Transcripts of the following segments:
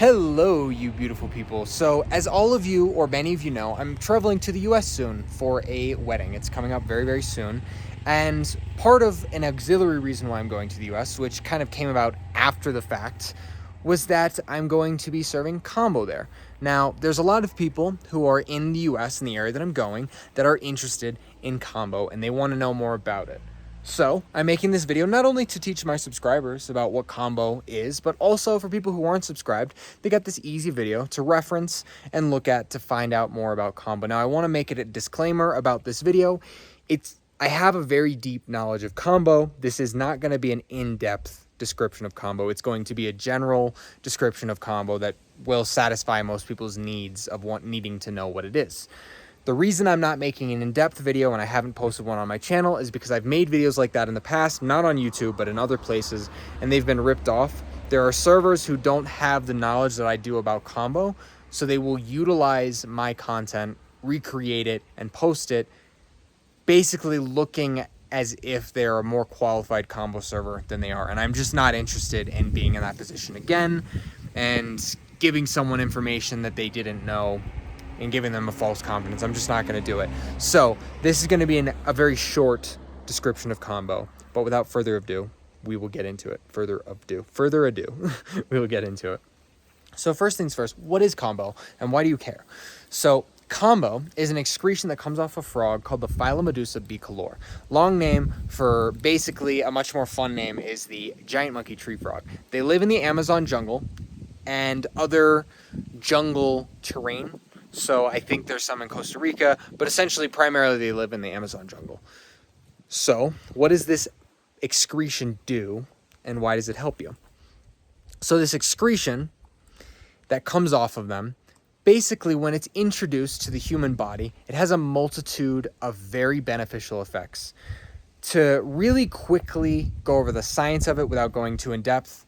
Hello, you beautiful people. So, as all of you, or many of you know, I'm traveling to the US soon for a wedding. It's coming up very, very soon. And part of an auxiliary reason why I'm going to the US, which kind of came about after the fact, was that I'm going to be serving Kambo there. Now, there's a lot of people who are in the US, in the area that I'm going, that are interested in Kambo and they want to know more about it. So, I'm making this video not only to teach my subscribers about what Kambo is, but also for people who aren't subscribed, they got this easy video to reference and look at to find out more about Kambo. Now, I want to make it a disclaimer about this video. I have a very deep knowledge of Kambo. This is not going to be an in-depth description of Kambo. It's going to be a general description of Kambo that will satisfy most people's needs of needing to know what it is. The reason I'm not making an in-depth video and I haven't posted one on my channel is because I've made videos like that in the past, not on YouTube, but in other places, and they've been ripped off. There are servers who don't have the knowledge that I do about Kambo, so they will utilize my content, recreate it, and post it, basically looking as if they're a more qualified Kambo server than they are. And I'm just not interested in being in that position again and giving someone information that they didn't know and giving them a false confidence. I'm just not going to do it. So this is going to be a very short description of Kambo, but without further ado, we will get into it. Further ado, we will get into it. So first things first, what is Kambo and why do you care? So Kambo is an excretion that comes off a frog called the Philomedusa bicolor. Long name for basically a much more fun name is the giant monkey tree frog. They live in the Amazon jungle and other jungle terrain. So I think there's some in Costa Rica, but essentially primarily they live in the Amazon jungle. So what does this excretion do and why does it help you? So this excretion that comes off of them, basically when it's introduced to the human body, it has a multitude of very beneficial effects. To really quickly go over the science of it without going too in depth,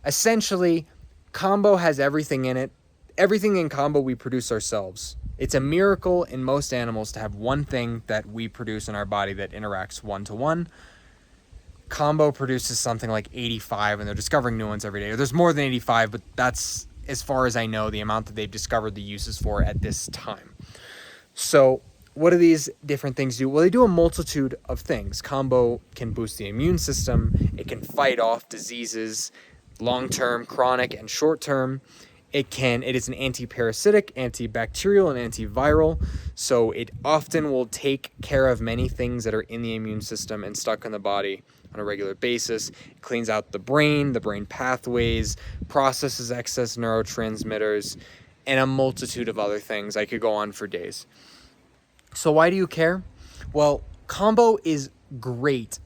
essentially Kambo has everything in it. Everything in Kambo we produce ourselves. It's a miracle in most animals to have one thing that we produce in our body that interacts one-to-one. Kambo produces something like 85, and they're discovering new ones every day. There's more than 85, but that's, as far as I know, the amount that they've discovered the uses for at this time. So what do these different things do? Well, they do a multitude of things. Kambo can boost the immune system. It can fight off diseases, long-term, chronic, and short-term. It is an anti-parasitic, antibacterial, and antiviral, so it often will take care of many things that are in the immune system and stuck in the body on a regular basis. It cleans out the brain pathways, processes excess neurotransmitters, and a multitude of other things. I could go on for days. So why do you care? Well, Kambo is great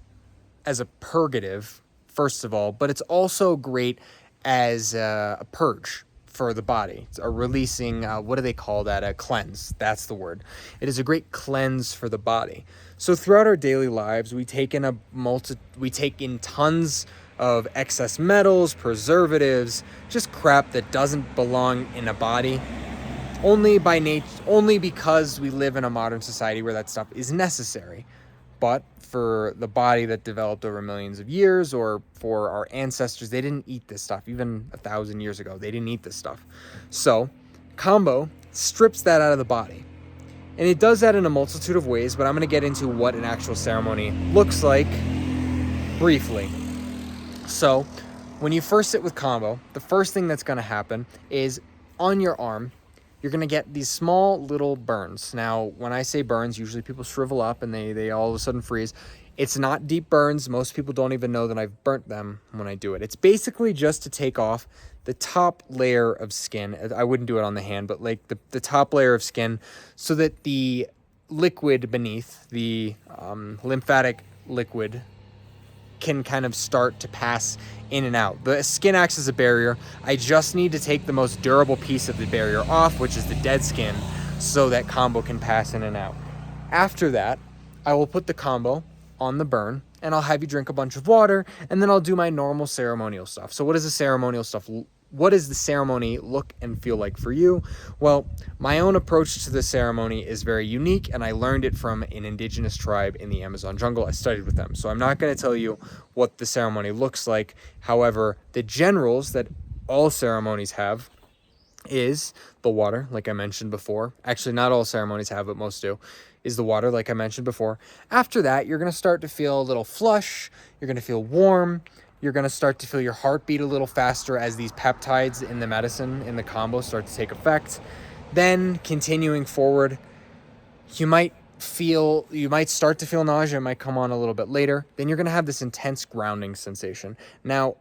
as a purgative, first of all, but it's also great as a purge for the body. It's a releasing, what do they call that? A cleanse. That's the word. It is a great cleanse for the body. So throughout our daily lives, we take in tons of excess metals, preservatives, just crap that doesn't belong in a body. Only because we live in a modern society where that stuff is necessary. But for the body that developed over millions of years, or for our ancestors, they didn't eat this stuff. Even 1,000 years ago, they didn't eat this stuff. So Kambo strips that out of the body. And it does that in a multitude of ways, but I'm going to get into what an actual ceremony looks like briefly. So when you first sit with Kambo, the first thing that's going to happen is on your arm, you're going to get these small little burns. Now, when I say burns, usually people shrivel up and they all of a sudden freeze. It's not deep burns. Most people don't even know that I've burnt them when I do it. It's basically just to take off the top layer of skin. I wouldn't do it on the hand, but like the top layer of skin so that the liquid beneath, the lymphatic liquid, can kind of start to pass in and out. The skin acts as a barrier. I just need to take the most durable piece of the barrier off, which is the dead skin, so that Kambo can pass in and out. After that, I will put the Kambo on the burn, and I'll have you drink a bunch of water, and then I'll do my normal ceremonial stuff. So what does the ceremonial stuff What does the ceremony look and feel like for you? Well, my own approach to the ceremony is very unique, and I learned it from an indigenous tribe in the Amazon jungle. I studied with them, so I'm not going to tell you what the ceremony looks like. However, the generals that all ceremonies have is the water, like I mentioned before. Actually, not all ceremonies have, but most do, is the water, like I mentioned before. After that, you're going to start to feel a little flush. You're going to feel warm. You're going to start to feel your heart beat a little faster as these peptides in the medicine, in the combo, start to take effect. Then, continuing forward, you might start to feel nausea. It might come on a little bit later. Then you're going to have this intense grounding sensation. Now,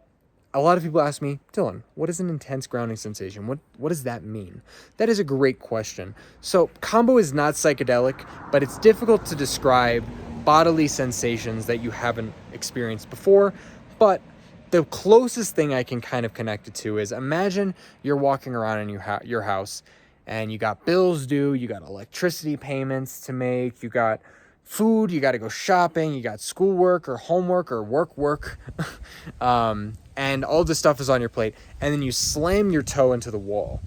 a lot of people ask me, Dylan, what is an intense grounding sensation? What does that mean? That is a great question. So Kambo is not psychedelic, but it's difficult to describe bodily sensations that you haven't experienced before. But the closest thing I can kind of connect it to is, imagine you're walking around in your house and you got bills due, you got electricity payments to make, you got food, you got to go shopping, you got schoolwork or homework or work, and all this stuff is on your plate, and then you slam your toe into the wall.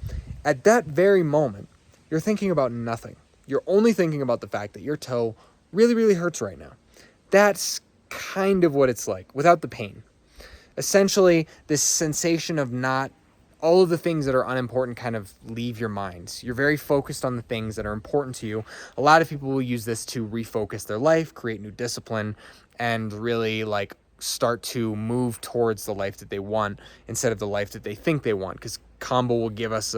At that very moment, you're thinking about nothing. You're only thinking about the fact that your toe really, really hurts right now. That's kind of what it's like, without the pain. Essentially, this sensation of not all of the things that are unimportant kind of leave your mind. You're very focused on the things that are important to you. A lot of people will use this to refocus their life, create new discipline, and really like start to move towards the life that they want instead of the life that they think they want. Because Kambo will give us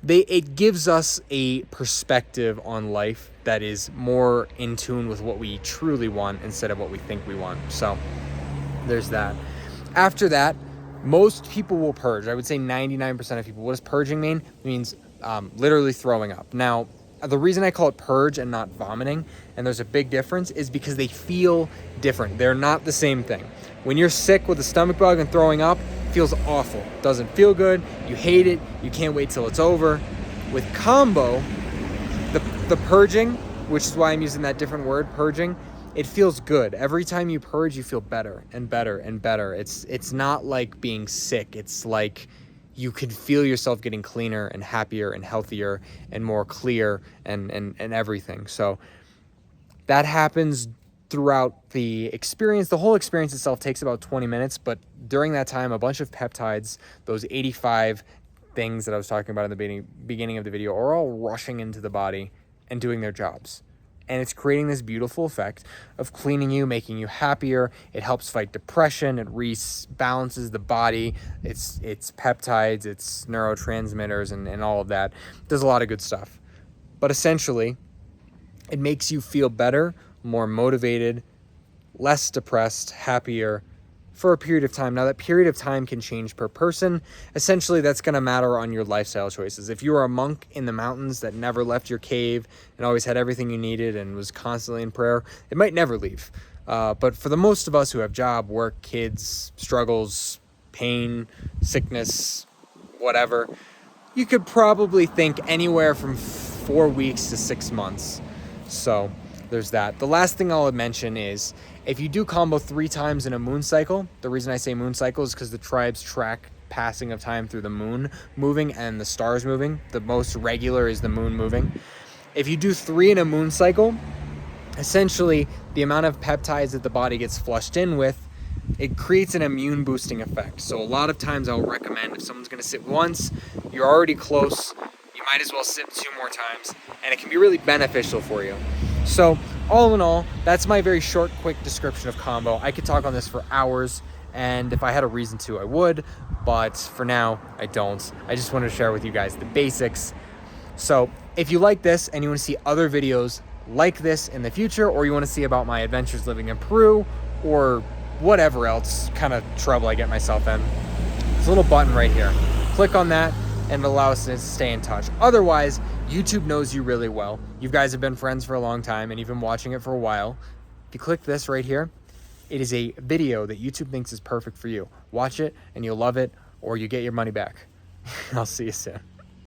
it gives us a perspective on life that is more in tune with what we truly want instead of what we think we want. So there's that. After that, most people will purge. I would say 99% of people. What does purging mean? It means literally throwing up. Now, the reason I call it purge and not vomiting, and there's a big difference, is because they feel different. They're not the same thing. When you're sick with a stomach bug and throwing up, it feels awful. Doesn't feel good. You hate it. You can't wait till it's over. With Kambo, the purging, which is why I'm using that different word, purging, it feels good. Every time you purge, you feel better and better and better. It's not like being sick. It's like you could feel yourself getting cleaner and happier and healthier and more clear and everything. So that happens throughout the experience. The whole experience itself takes about 20 minutes, but during that time, a bunch of peptides, those 85 things that I was talking about in the beginning of the video, are all rushing into the body and doing their jobs. And it's creating this beautiful effect of cleaning you, making you happier. It helps fight depression. It rebalances the body. It's peptides, it's neurotransmitters, and all of that. It does a lot of good stuff. But essentially, it makes you feel better, more motivated, less depressed, happier for a period of time. Now, that period of time can change per person. Essentially, that's going to matter on your lifestyle choices. If you are a monk in the mountains that never left your cave and always had everything you needed and was constantly in prayer, it might never leave. But for the most of us who have job, work, kids, struggles, pain, sickness, whatever, you could probably think anywhere from 4 weeks to 6 months. So there's that. The last thing I'll mention is, if you do Kambo 3 times in a moon cycle, the reason I say moon cycle is because the tribes track passing of time through the moon moving and the stars moving. The most regular is the moon moving. If you do 3 in a moon cycle, essentially the amount of peptides that the body gets flushed in with, it creates an immune boosting effect. So a lot of times I'll recommend, if someone's going to sit once, you're already close, you might as well sit 2 more times, and it can be really beneficial for you. So all in all, that's my very short, quick description of Kambo. I could talk on this for hours, and if I had a reason to, I would, but for now, I don't. I just wanted to share with you guys the basics. So if you like this and you want to see other videos like this in the future, or you want to see about my adventures living in Peru, or whatever else kind of trouble I get myself in, there's a little button right here. Click on that and allow us to stay in touch. Otherwise, YouTube knows you really well. You guys have been friends for a long time and you've been watching it for a while. If you click this right here, it is a video that YouTube thinks is perfect for you. Watch it and you'll love it, or you get your money back. I'll see you soon.